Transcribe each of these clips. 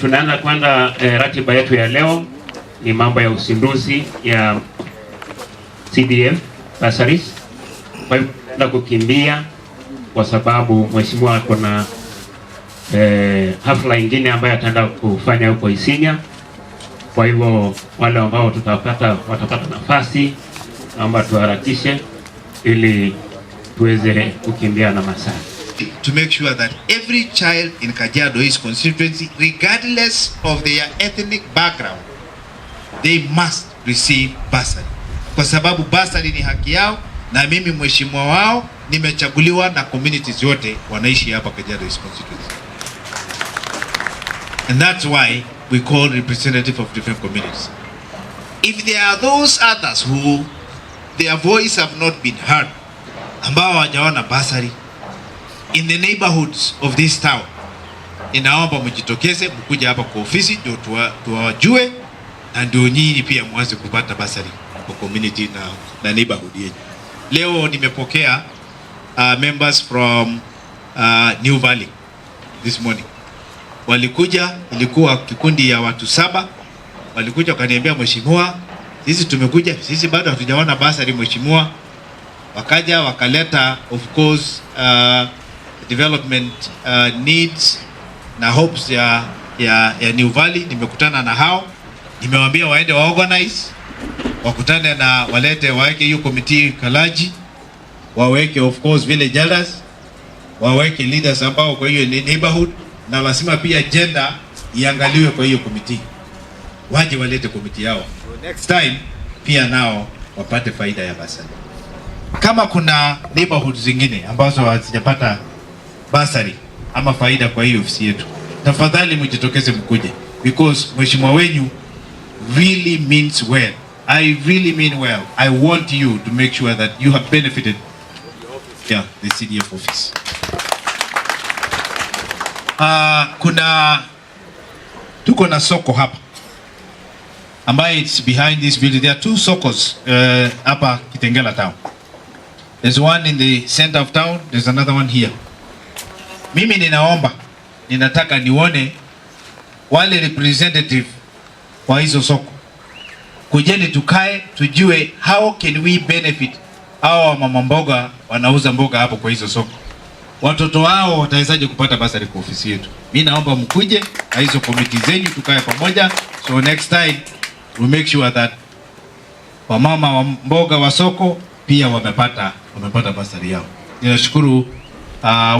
Tunaanza kwanza ratiba yetu ya leo ni mambo ya uzinduzi ya CDF bursaries. Kwa hivyo na kukimbia kwa sababu mheshimiwa ako na hafla nyingine ambayo ataenda kufanya huko Isinya. Kwa hivyo wale ambao watapata nafasi naomba tuharakishe ili tuweze kukimbia na masaa. To make sure that every child in Kajiado is constituency, regardless of their ethnic background, they must receive bursary. Kwa sababu bursary ni haki yao, na mimi mheshimiwa wao nimechaguliwa na communities yote wanaishi hapa Kajiado is constituency. And that's why we call representative of different communities. If there are those others who their voice have not been heard, ambao hawajaona bursary in the neighborhoods of this town, ninaomba mjitokeze mkuja hapa kwa ofisi ndio tuwajue, na ndio nyinyi pia mwanze kupata bursary kwa community na neighborhood yenu. Leo nimepokea members from New Valley this morning. Walikuja, ilikuwa kikundi ya watu 7. Walikuja wakaniambia, mheshimiwa, sisi tumekuja, sisi bado hatujaona bursary mheshimiwa. Wakaja wakaleta of course development needs na hopes ya New Valley. Nimekutana na hao, nimewaambia waende organize, wakutane na waweke hiyo committee Kalaji, waweke of course village elders, waweke leaders ambao kwa hiyo neighborhood, na lazima pia gender iangaliwe kwa hiyo committee. Waje walete committee yao, so next time pia nao wapate faida ya bursary. Kama kuna neighborhood zingine ambazo hazijapata bursary ama faida kwa hiyo ofisi yetu, tafadhali mjitokeze mkuje, because mheshimiwa wenyu really means well. I really mean well. I want you to make sure that you have benefited the CDF office. Tuko na soko hapa ambayo it's behind this building. There are 2 sokos hapa Kitengela town. There's one in the center of town, there's another one here. Mimi ninataka nione wale representative wa hizo soko. Kujeni tukae tujue how can we benefit hao mama mboga wanauza mboga hapo kwa hizo soko. Watoto wao watawezaje kupata bursary kwa ofisi yetu? Mimi naomba mkuje na hizo committee zenyu tukae pamoja, so next time we make sure that wamama wa mboga wa soko pia wamepata bursary yao. Ninashukuru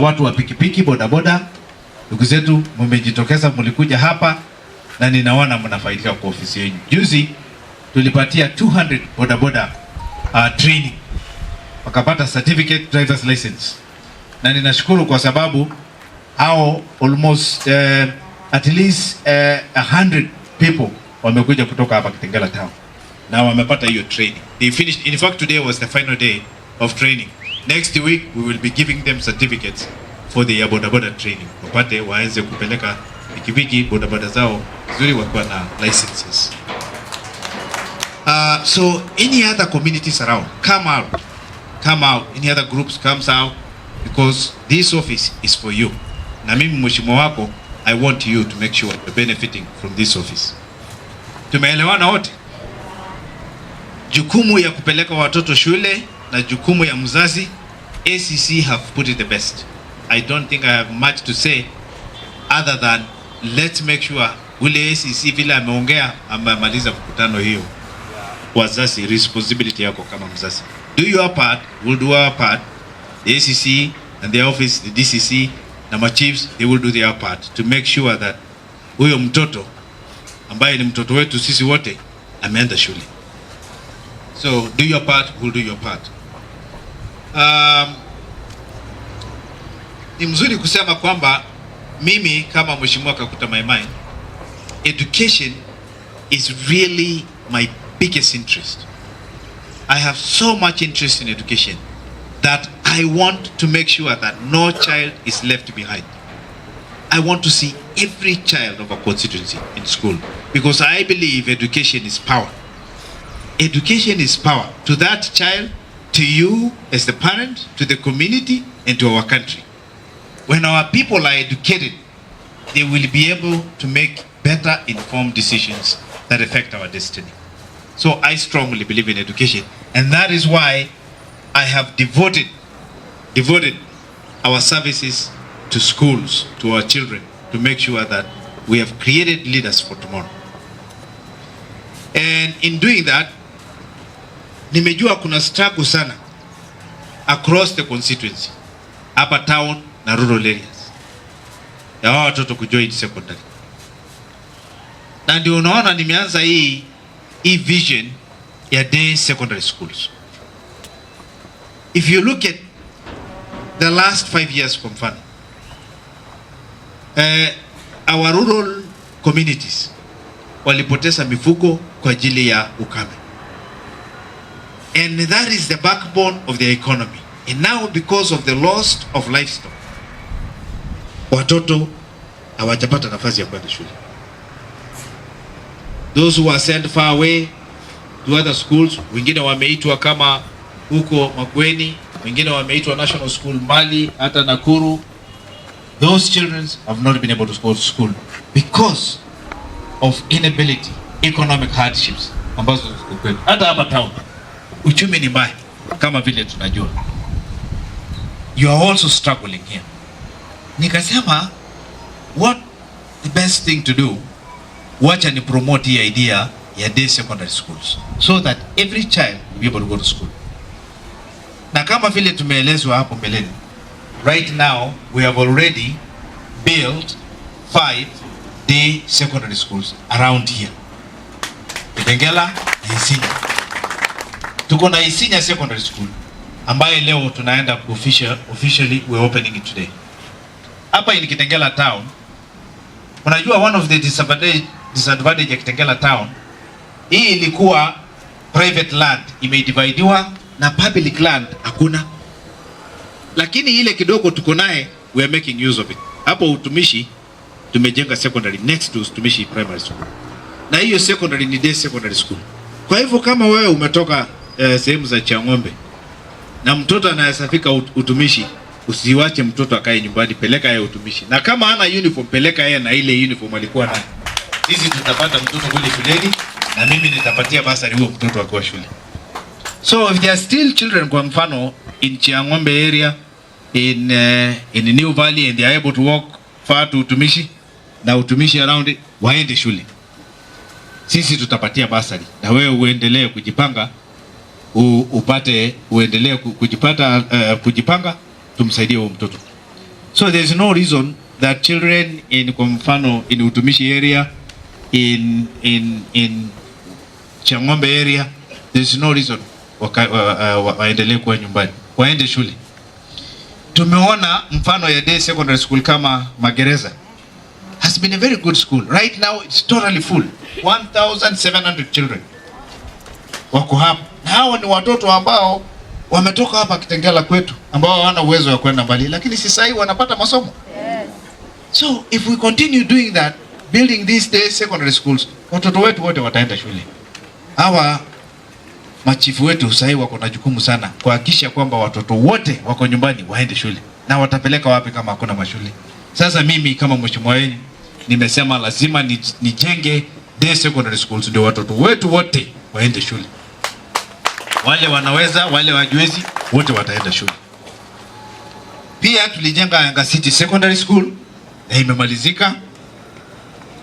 watu wa pikipiki, bodaboda, ndugu zetu, mmejitokeza, mlikuja hapa na ninaona mnafaidika kwa ofisi yenu. Juzi tulipatia 200 bodaboda training, wakapata certificate driver's license, na ninashukuru kwa sababu hao almost at least 100 people wamekuja kutoka hapa Kitengela town na wamepata hiyo training. They finished, in fact today was the final day of training. Next week we will be giving them certificates for the bodaboda training, wapate waanze kupeleka pikipiki bodaboda zao vizuri wakiwa na licenses. So any other communities around, come out, any other groups comes out, because this office is for you. Na mimi mheshimiwa wako, I want you to make sure you're benefiting from this office. Tumeelewana wote? Jukumu ya kupeleka watoto shule na jukumu ya mzazi, ACC have put it the best. I don't think I have much to say other than let's make sure ule ACC vile ameongea amemaliza mkutano hiyo. Wazazi, responsibility yako kama mzazi. Do your part, we'll do our part. The ACC and the office, the DCC na ma chiefs, they will do their part to make sure that huyo mtoto ambaye ni mtoto wetu sisi wote ameenda shule. So do your part, we'll do your part. Ni mzuri kusema kwamba mimi kama mheshimiwa Kakuta Maimai, education is really my biggest interest. I have so much interest in education that I want to make sure that no child is left behind. I want to see every child of a constituency in school, because I believe education is power. Education is power to that child, to you as the parent, to the community, and to our country. When our people are educated, they will be able to make better informed decisions that affect our destiny. So I strongly believe in education, and that is why I have devoted our services to schools, to our children, to make sure that we have created leaders for tomorrow. And in doing that, nimejua kuna struggle sana across the constituency, hapa town na rural areas, ya watoto kujoin secondary. Na ndio unaona nimeanza hii vision ya day secondary schools. If you look at the last 5 years kwa mfano, our rural communities walipoteza mifugo kwa ajili ya ukame. And that is the backbone of the economy. And now because of the loss of livestock, watoto hawajapata nafasi ya kwenda shule. Those who are sent far away to other schools, wengine wameitwa kama huko Makueni, wengine wameitwa National School Mali, hata Nakuru. Those children have not been able to go to school because of inability, economic hardships ambazo ziko hata hapa town. Uchumi ni mbaya kama vile tunajua. You are also struggling here. Nikasema, what the best thing to do, wacha ni promote the idea ya day secondary schools so that every child will be able to go to school. Na kama vile tumeelezwa hapo mbeleni, right now we have already built 5 day secondary schools around here. Kitengela na Isinya. Tuko na Isinya Secondary School ambayo leo tunaenda officially we're opening it today. Hapa in Kitengela town, unajua one of the disadvantage ya Kitengela town, hii ilikuwa private land imedividiwa na public land hakuna. Lakini ile kidogo tuko naye, we are making use of it. Hapo Utumishi tumejenga secondary next to Utumishi Primary School. Na hiyo secondary ni day secondary school. Kwa hivyo kama wewe umetoka sehemu za Chang'ombe na mtoto anayesafika Utumishi, usiwache mtoto akae nyumbani, peleka yeye Utumishi. Na kama hana uniform, peleka yeye na ile uniform alikuwa nayo. Sisi tutapata mtoto kule shuleni na mimi nitapatia basari huo mtoto akiwa shule. So if there are still children kwa mfano in Chang'ombe area, in New Valley, and they are able to walk far to Utumishi na Utumishi around it, waende shule. Sisi tutapatia basari na wewe uendelee kujipanga, uendelee kujipanga, tumsaidie huyo mtoto. So there is no reason that children in kwa mfano in Utumishi area, in Chang'ombe area, there is no reason waendelee kuwa nyumbani, waende shule. Tumeona mfano ya day secondary school kama Magereza has been a very good school. Right now it's totally full. 1,700 children wako hapa. Na hao ni watoto ambao wametoka hapa Kitengela kwetu, ambao hawana uwezo wa kwenda mbali, lakini sasa hivi wanapata masomo. Yes. So if we continue doing that, building these day secondary schools, watoto wetu wote wataenda shule. Hawa machifu wetu sasa hivi wako na jukumu sana kuhakikisha kwamba watoto wote wako nyumbani waende shule. Na watapeleka wapi kama hakuna mashule? Sasa mimi kama mheshimiwa wenu nimesema lazima nijenge day secondary schools ndio watoto wetu wote waende shule. Wale wanaweza, wale wajuezi, wote wataenda shule. Pia tulijenga Yanga City Secondary School na imemalizika.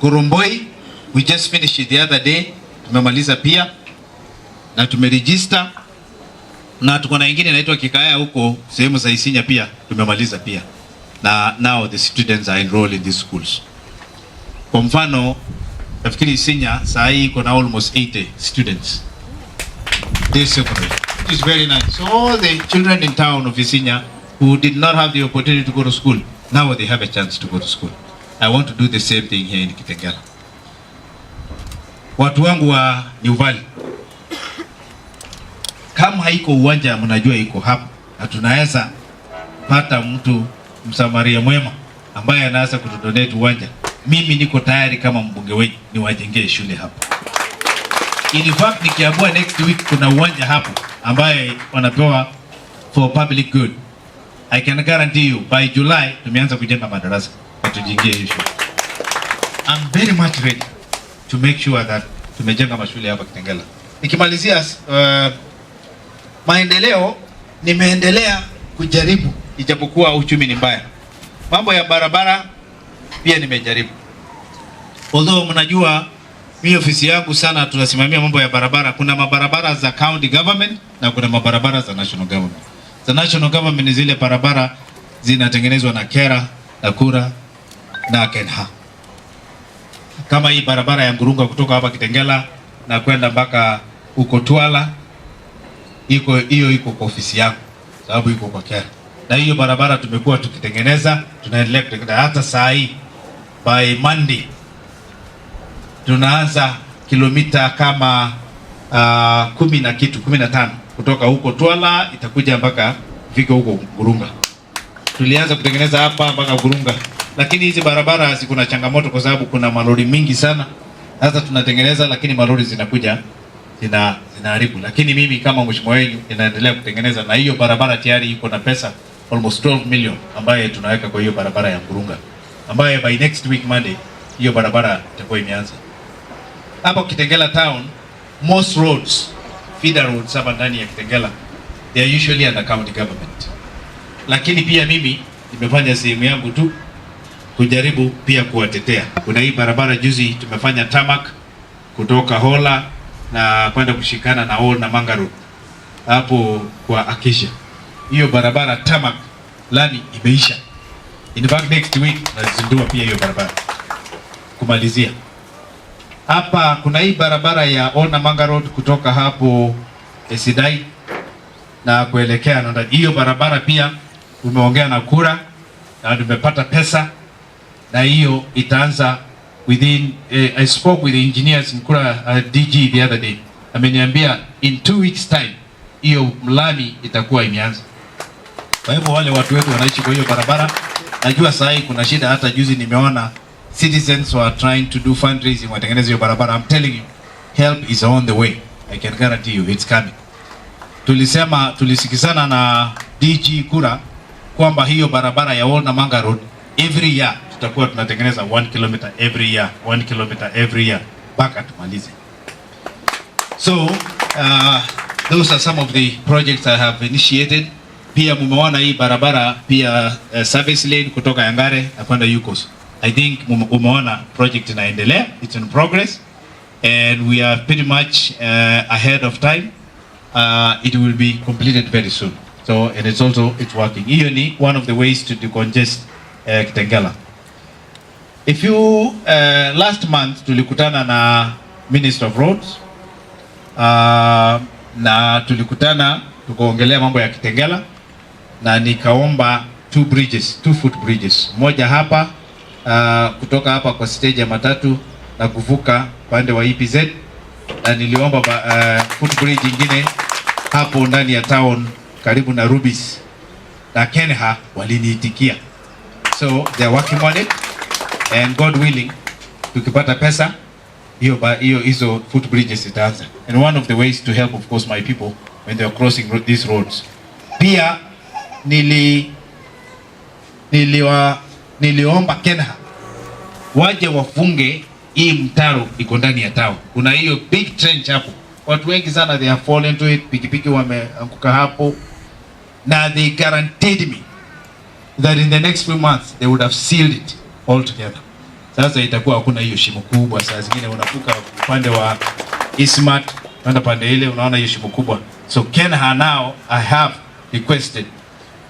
Koromboi, we just finished it the other day, tumemaliza pia na tumeregister, na tuko na ingine inaitwa Kikaya huko sehemu za Isinya pia tumemaliza pia. Na now the students are enrolled in these schools. Kwa mfano nafikiri Isinya saa hii iko na almost 80 students this secondary. It is very nice. So all the children in town of Isinya who did not have the opportunity to go to school, now they have a chance to go to school. I want to do the same thing here in Kitengela. Watu wangu wa New Valley, Kama haiko uwanja, mnajua iko hapo, na tunaweza pata mtu msamaria mwema ambaye anaweza kutudonate uwanja. Mimi niko tayari kama mbunge wenu niwajengee shule hapo. In fact, nikiamua next week kuna uwanja hapo ambaye wanapewa for public good, I can guarantee you by July tumeanza kujenga madarasa na tujengee hiyo shule. I'm very much ready to make sure that tumejenga mashule hapa Kitengela. Nikimalizia maendeleo, nimeendelea kujaribu ijapokuwa uchumi ni mbaya. Mambo ya barabara pia nimejaribu. Although mnajua mimi ofisi yangu sana tunasimamia mambo ya barabara. Kuna mabarabara za county government na kuna mabarabara za national government. Za national government ni zile barabara zinatengenezwa na Kera, Nakura na Kenha. Kama hii barabara ya Ngurunga kutoka hapa Kitengela na kwenda mpaka huko Twala, iko kwa ofisi yangu sababu iko kwa Kera. Na hiyo barabara tumekuwa tukitengeneza, tunaendelea kutengeneza. Hata saa hii by Monday tunaanza kilomita kama 10 na kitu 15 kutoka huko Twala itakuja mpaka fika huko Ngurunga. Tulianza kutengeneza hapa mpaka Ngurunga. Lakini hizi barabara ziko na changamoto kwa sababu kuna malori mingi sana. Sasa tunatengeneza lakini malori zinakuja zinaharibu. Lakini mimi kama mheshimiwa wenu ninaendelea kutengeneza, na hiyo barabara tayari iko na pesa almost 12 million ambaye tunaweka kwa hiyo barabara ya Ngurunga, ambaye by next week Monday hiyo barabara itakuwa imeanza. Hapa Kitengela town, most roads, feeder roads hapa ndani ya Kitengela, they are usually under county government. Lakini pia mimi nimefanya sehemu yangu tu kujaribu pia kuwatetea. Kuna hii barabara juzi tumefanya tarmac kutoka Hola na kwenda kushikana na Old na Mangaro hapo kwa Akisha. Hiyo barabara tarmac lami imeisha. In fact next week nazindua pia hiyo barabara kumalizia. Hapa kuna hii barabara ya Old na Mangaro kutoka hapo Esidai na kuelekea na hiyo barabara pia tumeongea na kura na tumepata pesa, na hiyo itaanza within I spoke with the engineers in Kura DG the other day. Ameniambia in 2 weeks time hiyo mlami itakuwa imeanza. Kwa hivyo wale watu wetu wanaishi kwa hiyo barabara, najua saa hii kuna shida. Hata juzi nimeona citizens were trying to do fundraising watengeneze hiyo barabara. I'm telling you, help is on the way. I can guarantee you it's coming. Tulisikizana na DG Kura kwamba hiyo barabara ya Old Namanga Road every year tutakuwa tunatengeneza 1 kilometer every year, 1 kilometer every year mpaka tumalize. So those are some of the projects I have initiated. Pia mumeona hii barabara pia service lane kutoka Yangare na kwenda Yukos. I think umeona project inaendelea, it's in progress and we are pretty much ahead of time. It will be completed very soon. So and it's working. Hiyo ni one of the ways to decongest Kitengela. If you last month tulikutana na Minister of Roads na tulikutana tukaongelea mambo ya Kitengela na nikaomba 2 footbridges. Moja hapa kutoka hapa kwa stage ya matatu na kuvuka pande wa EPZ, na niliomba footbridge nyingine hapo ndani ya town karibu na Rubis na Kenha waliniitikia. So they are working on it and God willing tukipata pesa hizo footbridges itaanza. And one of the ways to help of course my people when they are crossing these roads. Pia niliomba Kenha waje wafunge hii mtaro iko ndani ya town. Kuna hiyo big trench hapo. Watu wengi sana they have fallen to it, pikipiki wameanguka hapo. Na they guaranteed me that in the next few months they would have sealed it all together. Sasa itakuwa hakuna hiyo shimo kubwa. Saa zingine unafuka upande wa Ismat, kwenda pande ile unaona hiyo shimo kubwa. So Kenha now I have requested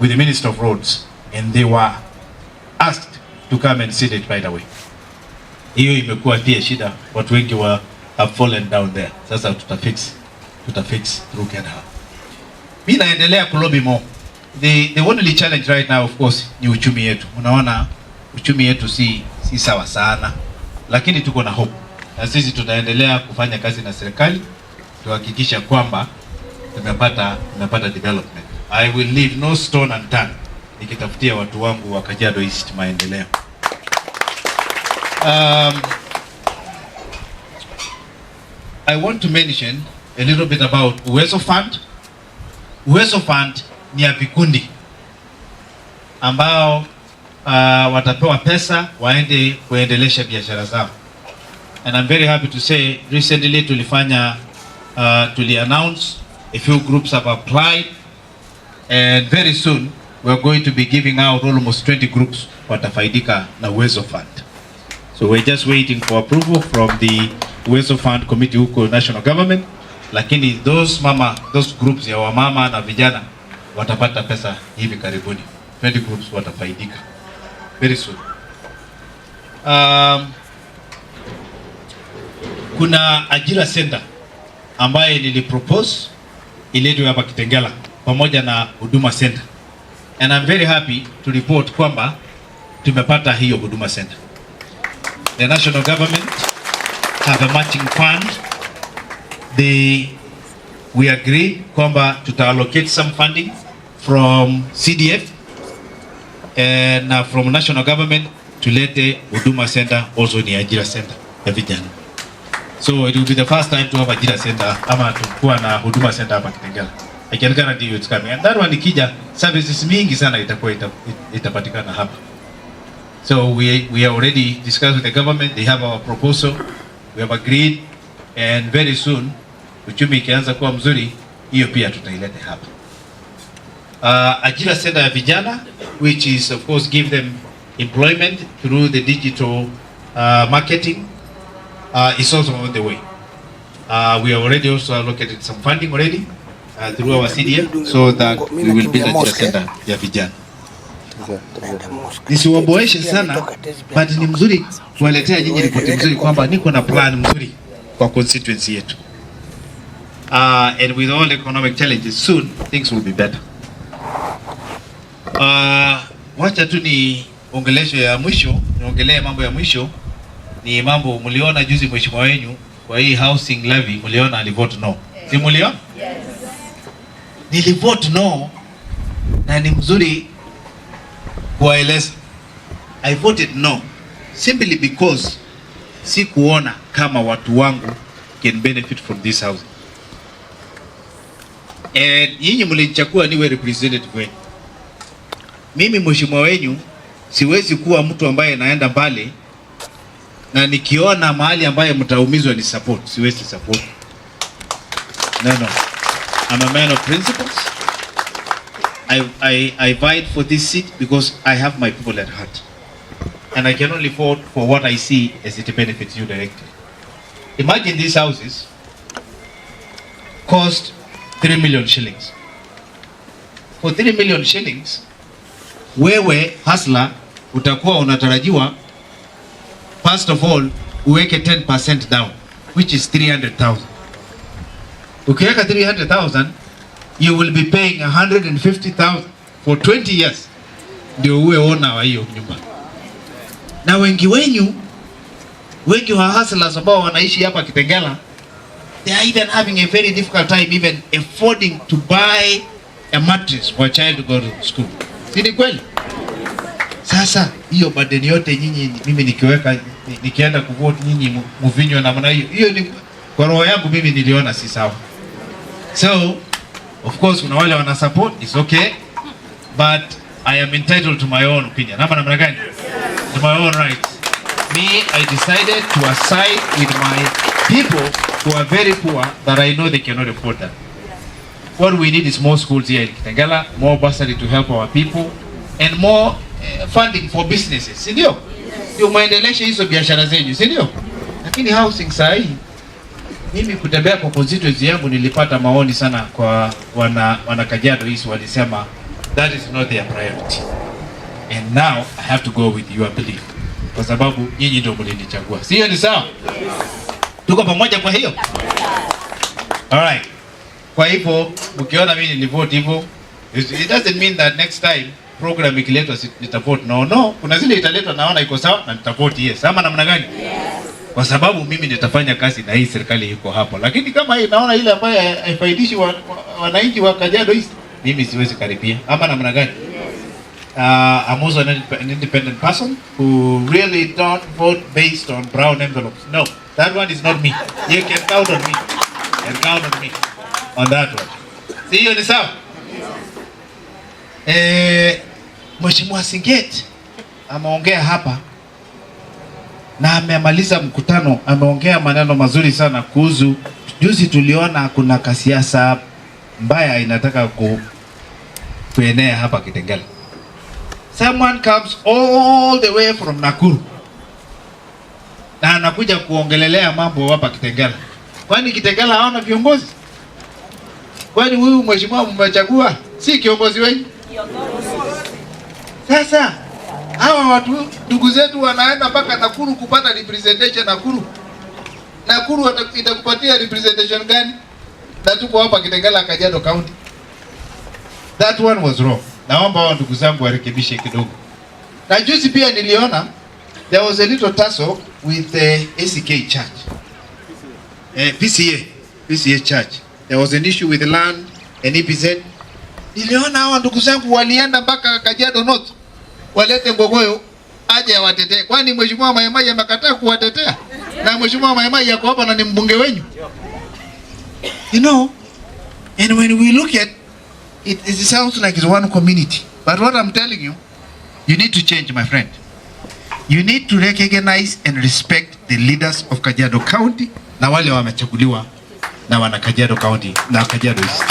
with the Minister of Roads and they were asked to come and seal it right away. Hiyo imekuwa pia shida, watu wengi have fallen down there. Sasa tutafix through Kenha. Mimi naendelea kulobi more. The only challenge right now of course ni uchumi yetu. Unaona uchumi yetu si sawa sana, lakini tuko na hope. Na sisi tutaendelea kufanya kazi na serikali tuhakikisha kwamba tumepata development. I will leave no stone unturned nikitafutia watu wangu wa Kajiado East maendeleo. I want to mention a little bit about Uwezo Fund. Uwezo Fund ni ya vikundi ambao watapewa pesa waende kuendelesha biashara zao. And I'm very happy to say recently tuli announce a few groups have applied, and very soon we're going to be giving out almost 20 groups watafaidika na Uwezo Fund. So we're just waiting for approval from the Uwezo Fund committee huko national government, lakini those groups ya wamama na vijana watapata pesa hivi karibuni. 20 groups watafaidika very soon. Kuna ajira center ambaye nilipropose iletwe hapa Kitengela pamoja na huduma center, and I'm very happy to report kwamba tumepata hiyo huduma center. The national government have a matching fund. We agreed kwamba tuta-allocate some funding from CDF and from national government tulete huduma center, also ni ajira center ya vijana. So it will be the first time to have ajira center ama tukuwa na huduma center hapa Kitengela. I can guarantee you it's coming. And that one ikija, services mingi sana itapatikana hapa. So we are already discussed with the government. They have our proposal. We have agreed, and very soon uchumi ikianza kuwa mzuri, hiyo pia tutailete hapa. Ajira center ya vijana, which is of course give them employment through the digital marketing, is also on the way. We have already also allocated some funding already through our CDF, so that we will build ajira center ya vijana. Nisiwaboeshe sana, but ni mzuri kuwaletea nyinyi ripoti mzuri kwamba niko na plan mzuri kwa constituency yetu. And with all economic challenges, soon things will be better. Wacha tu ni ongelesho ya mwisho, niongelee mambo ya mwisho. Ni mambo mliona juzi mheshimiwa wenu kwa hii housing levy, mliona alivote no. Si mliona? Yes. Nilivote no, na ni mzuri kuwaeleza. I voted no simply because si kuona kama watu wangu can benefit from this housing. And nyinyi mlichagua niwe representative wenu. Mimi mheshimiwa wenu siwezi kuwa mtu ambaye naenda mbali na nikiona mahali ambaye mtaumizwa ni support. Siwezi support. No. I'm a man of principles. I fight for this seat because I have my people at heart. And I can only vote for what I see as it benefits you directly. Imagine these houses cost 3 million shillings. For 3 million shillings, wewe hustler utakuwa unatarajiwa first of all uweke 10% down, which is 300,000. Ukiweka 300,000, you will be paying 150,000 for 20 years ndio uwe owner wa hiyo nyumba. Na wengi wa hustlers ambao wanaishi hapa Kitengela, they are even having a very difficult time even affording to buy a mattress for a child to go to school. Si ni kweli? Sasa hiyo burden yote nyinyi mimi nikienda kuvote nyinyi mvinyo na maana hiyo ni kwa roho yangu mimi niliona si sawa. So of course kuna wale wana support, it's okay, but I am entitled to my own opinion. Nama namna gani? To my own rights. Me, I decided to aside with my people who are very poor that I know they cannot afford that. What we need is more schools here in Kitengela, more bursary to help our people, and more funding for businesses. Si ndio? Ndio maendelesho hizo biashara zenyu, si ndio? Lakini housing saa hii mimi kutembea kwa constituency yangu nilipata maoni sana kwa wana Kajiado hizo walisema that is not their priority. And now I have to go with your belief. Kwa sababu nyinyi ndio mlinichagua. Sio ni sawa? Tuko pamoja kwa hiyo? All right. Kwa hivyo ukiona mimi nilivote hivyo, it doesn't mean that next time program ikiletwa nitavote no. Kuna zile italetwa naona iko sawa na nitavote yes. Ama namna gani? Yes. kwa sababu mimi nitafanya kazi na hii serikali iko hapo. Lakini kama hii naona ile ambayo haifaidishi wananchi wa Kajiado East, mimi siwezi karibia. Ama namna gani? I'm also an independent person who really don't vote based on brown envelopes. No, that one is not me. You can count on me. You can count on me on that one. See, hiyo ni sawa? Mheshimiwa Singet ameongea hapa na amemaliza mkutano, ameongea maneno mazuri sana kuhusu, juzi tuliona kuna kasiasa mbaya inataka kuenea hapa Kitengela. Someone comes all the way from Nakuru na anakuja kuongelelea mambo hapa Kitengela. Kwani Kitengela hawana viongozi? Kwani huyu mheshimiwa mmechagua si kiongozi wenu? Sasa hawa watu ndugu zetu wanaenda mpaka Nakuru kupata representation Nakuru. Nakuru itakupatia representation gani? Na tuko hapa Kitengela, Kajiado County. That one was wrong. Naomba hao ndugu zangu warekebishe kidogo. Na juzi pia niliona there was a little tussle with the ACK Church. PCA Church. There was an issue with the land and EPZ. Niliona hao ndugu zangu walienda mpaka Kajiado North. Walete Ngogoyo aje awatetee. Kwani mheshimiwa Maimai amekataa kuwatetea? Na mheshimiwa Maimai yako hapa na ni mbunge wenu. You know, and when we look at it sounds like it's one community. But what I'm telling you, you need to change, my friend. You need to recognize and respect the leaders of Kajiado County na wale wamechaguliwa na wana Kajiado County na Kajiado East.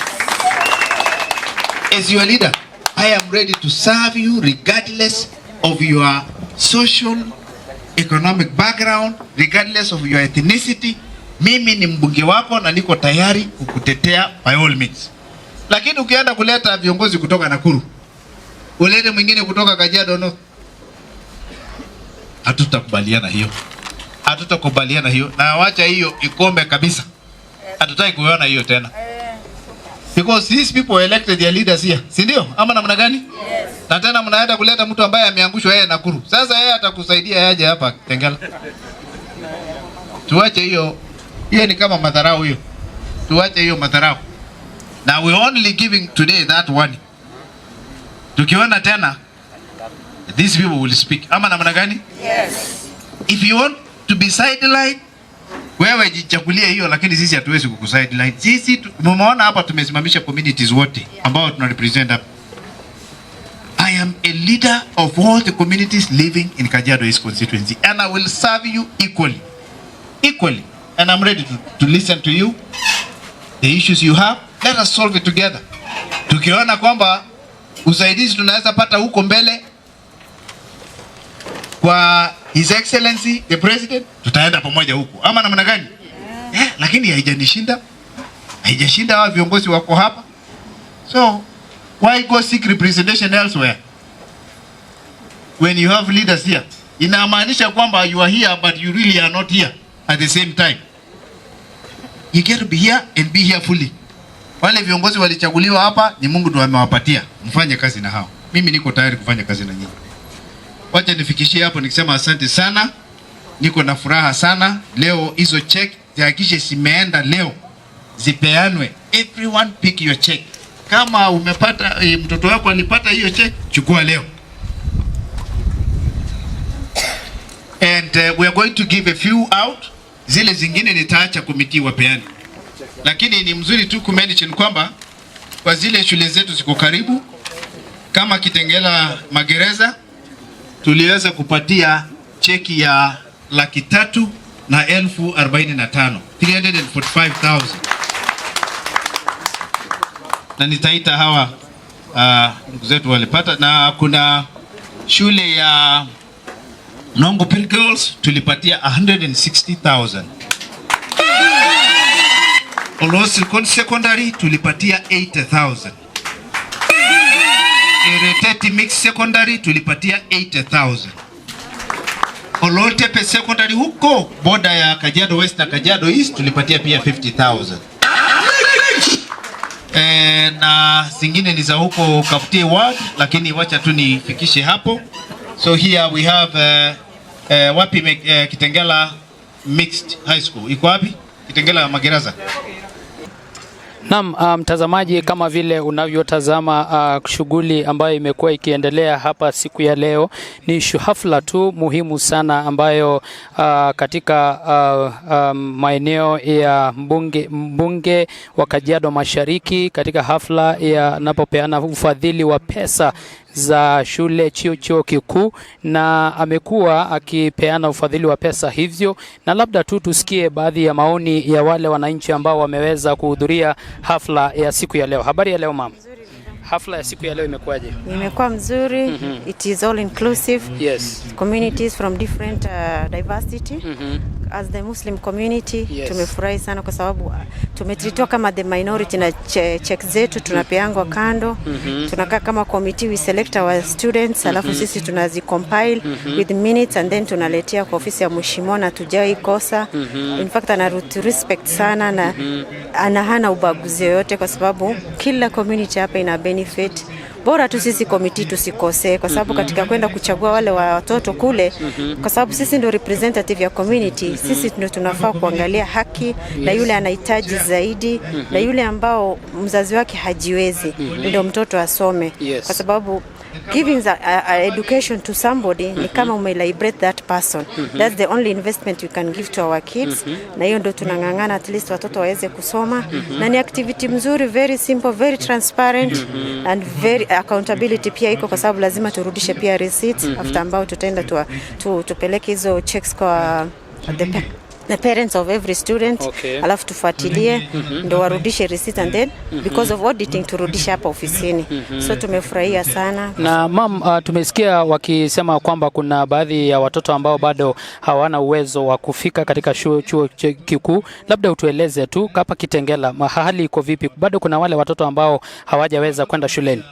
As your leader, I am ready to serve you regardless of your social, economic background, regardless of your ethnicity. Mimi ni mbunge wako na niko tayari kukutetea by all means. Lakini ukienda kuleta viongozi kutoka Nakuru, ulete mwingine kutoka Kajiado North, hatutakubaliana hiyo. Hatutakubaliana hiyo. Na wacha hiyo ikome kabisa. Hatutaki kuona hiyo tena. Because these people elected their leaders here. Si ndio? Ama namna gani? Yes. Na tena mnaenda kuleta mtu ambaye ameangushwa yeye Nakuru. Sasa yeye atakusaidia aje hapa Kitengela? Tuache hiyo. Hiyo ni kama madharau hiyo. Tuache hiyo madharau. Now we only giving today that one. Tukiona tena these people will speak. Ama namna gani? Yes. If you want to be sidelined, wewe jichagulie hiyo, lakini sisi hatuwezi kukusideline. Sisi mumeona hapa tumesimamisha communities wote ambao tuna represent hapa. I am a leader of all the communities living in Kajiado East constituency and I will serve you equally. Equally. And I'm ready to listen to you. The issues you have, let us solve it together. Tukiona kwamba usaidizi tunaweza pata huko mbele kwa His Excellency the President, tutaenda pamoja huko. Ama namna gani? Lakini haijanishinda. Haijashinda hawa viongozi wako hapa. So, why go seek representation elsewhere? When you have leaders here. Inamaanisha kwamba you are here but you really are not here at the same time. You get to be here and be here fully. Wale viongozi walichaguliwa hapa ni Mungu ndiye amewapatia. Mfanye kazi na hao. Mimi niko tayari kufanya kazi na nyinyi. Wacha nifikishie hapo nikisema asante sana. Niko na furaha sana. Leo hizo check zihakikishe zimeenda leo. Zipeanwe. Everyone pick your check. Kama umepata mtoto wako alipata hiyo check, chukua leo. And we are going to give a few out. Zile zingine nitaacha committee wapeane. Lakini ni mzuri tu kumention kwamba kwa zile shule zetu ziko karibu kama Kitengela Magereza tuliweza kupatia cheki ya 345,000 345,000 na nitaita hawa ndugu zetu walipata. Na kuna shule ya Nongo Pil Girls tulipatia 160,000. Olosi Secondary tulipatia 80,000. Ereteti Mix Secondary tulipatia 80,000. Olotepe Secondary huko boda ya Kajiado West na Kajiado East tulipatia pia 50,000. Na zingine ni za huko Kakuta ward, lakini wacha tu nifikishe hapo. So here we have wapi Kitengela Mixed High School iko wapi? Kitengela Magereza. Naam, mtazamaji, kama vile unavyotazama shughuli ambayo imekuwa ikiendelea hapa siku ya leo ni hafla tu muhimu sana ambayo katika maeneo ya mbunge wa Kajiado Mashariki katika hafla ya napopeana ufadhili wa pesa za shule chuo kikuu, na amekuwa akipeana ufadhili wa pesa hivyo, na labda tu tusikie baadhi ya maoni ya wale wananchi ambao wameweza kuhudhuria hafla ya siku ya leo. Habari ya leo mama? Hafla ya siku ya leo imekuwaje? Imekuwa mzuri. It is all inclusive. Yes. Communities from different diversity. As the Muslim community, yes, tumefurahi sana kwa sababu tumetritiwa kama the minority na check zetu tunapeangwa kando. Tunakaa kama committee, we select our students, alafu sisi tunazicompile with minutes and then tunaletea kwa ofisi ya mheshimiwa na tujai kosa. In fact ana respect sana na hana ubaguzi yoyote kwa sababu kila community hapa ina benefit. Bora tu sisi committee tusikose kwa sababu katika kwenda kuchagua wale watoto kule, kwa sababu sisi ndio representative ya community, sisi ndio tunafaa kuangalia haki na yule anahitaji zaidi na yule ambao mzazi wake hajiwezi ndio mtoto asome, kwa sababu giving education to somebody ni kama umeliberate that person. That's the only investment we can give to our kids. Na hiyo ndio tunangangana at least watoto waweze kusoma. Na ni activity mzuri, very simple, very transparent and very accountability pia iko kwa sababu lazima turudishe pia receipts after ambao tutaenda tupeleke hizo checks kwa the parents of every student. Okay. Alafu tufuatilie ndio warudishe receipt and then because of auditing turudishe hapa ofisini. So tumefurahia sana. Na mam, tumesikia wakisema kwamba kuna baadhi ya watoto ambao bado hawana uwezo wa kufika katika chuo kikuu. Labda utueleze tu hapa Kitengela hali iko vipi? Bado kuna wale watoto ambao hawajaweza kwenda shuleni?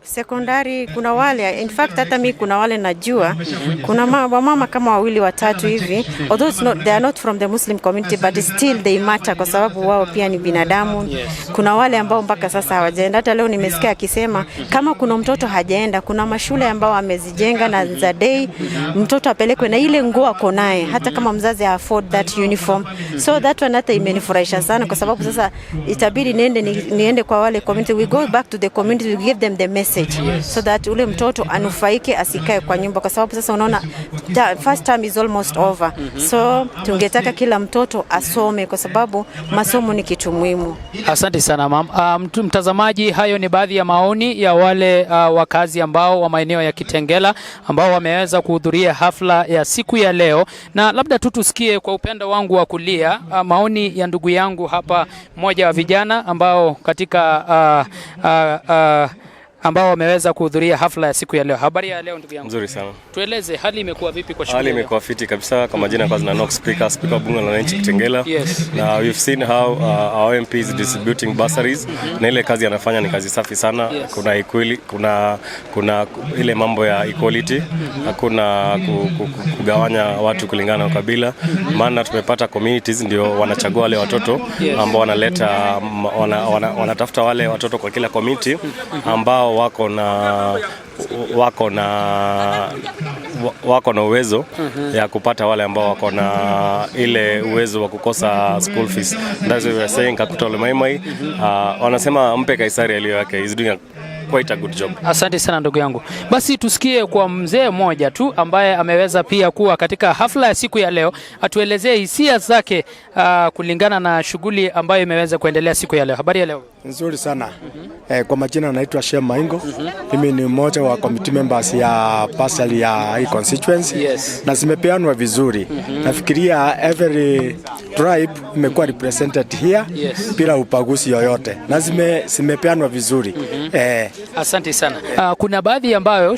Sekondari kuna wale, in fact hata mimi kuna wale najua, kuna mama kama wawili watatu hivi, although they are not from the Muslim community but still they matter kwa sababu wao pia ni binadamu. Yes. Kuna wale ambao mpaka sasa hawajaenda. Hata leo nimesikia akisema kama kuna mtoto hajaenda, kuna mashule ambao amezijenga na za day mtoto apelekwe na ile nguo ako naye hata kama mzazi afford that uniform. So that one hata imenifurahisha sana kwa sababu sasa itabidi niende kwa wale community, we go back to the community, we give them the message. So that ule mtoto anufaike asikae kwa nyumba kwa sababu sasa unaona first term is almost over. So tungetaka kila mtoto asome kwa sababu masomo ni kitu muhimu. Asante sana mam. Mtazamaji, hayo ni baadhi ya maoni ya wale wakazi ambao wa maeneo ya Kitengela ambao wameweza kuhudhuria hafla ya siku ya leo, na labda tusikie kwa upendo wangu wa kulia maoni ya ndugu yangu hapa, mmoja wa vijana ambao katika ambao wameweza kuhudhuria hafla ya siku ya leo. Habari ya leo ndugu yangu? Nzuri sana. Tueleze hali imekuwa vipi kwa shughuli? Hali imekuwa fiti kabisa. Kwa majina kwanza na Nox Speaker bunge la wananchi Kitengela. Yes. Na we've seen how our MP is distributing bursaries. Na ile kazi anafanya ni kazi safi sana. Yes. Kuna equality, kuna ile mambo ya equality. Hakuna kugawanya watu kulingana na ukabila. Maana tumepata communities ndio wanachagua wale watoto ambao wanaleta wanatafuta wale watoto kwa kila community ambao wako na uwezo ya kupata wale ambao wako na ile uwezo wa kukosa school fees. That's why we are saying Kakuta wanasema mpe Kaisari aliyo yake. Is doing quite a good job. Asante sana ndugu yangu. Basi tusikie kwa mzee mmoja tu ambaye ameweza pia kuwa katika hafla ya siku ya leo, atuelezee hisia zake kulingana na shughuli ambayo imeweza kuendelea siku ya leo. Habari ya leo? Nzuri sana. Kwa majina naitwa Shem Maingo. Mimi ni mmoja wa committee members ya parcel ya hii constituency. Yes. Na zimepeanwa vizuri. Nafikiria every tribe imekuwa represented here. Yes. Bila upaguzi yoyote. Na zimepeanwa vizuri. Asante sana. Kuna baadhi ambayo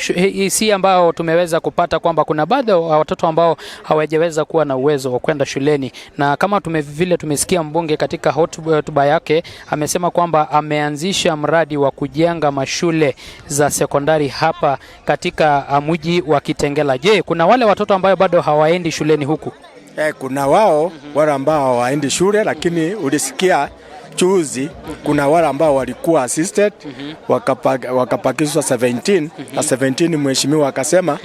si ambao tumeweza kupata kwamba kuna baadhi ya watoto ambao hawajaweza kuwa na uwezo wa kwenda shuleni, na kama vile tumesikia mbunge katika hotuba yake amesema kwamba ameanzisha mradi wa kujenga mashule za sekondari hapa katika mji wa Kitengela. Je, kuna wale watoto ambao bado hawaendi shuleni huku? Kuna wale ambao hawaendi shule, lakini ulisikia juzi kuna wale ambao walikuwa assisted wakapakizwa 17 na 17 mheshimiwa akasema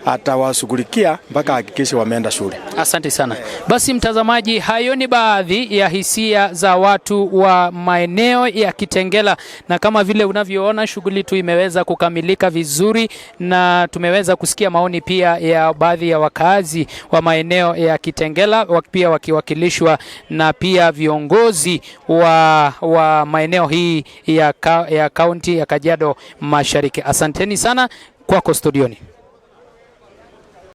atawashughulikia mpaka hakikisha wameenda shule. Asante sana. Basi mtazamaji, hayo ni baadhi ya hisia za watu wa maeneo ya Kitengela, na kama vile unavyoona shughuli tu imeweza kukamilika vizuri, na tumeweza kusikia maoni pia ya baadhi ya wakazi wa maeneo ya Kitengela pia wakiwakilishwa na pia viongozi wa maeneo hii ya kaunti ya Kajiado Mashariki. Asanteni sana kwako studioni.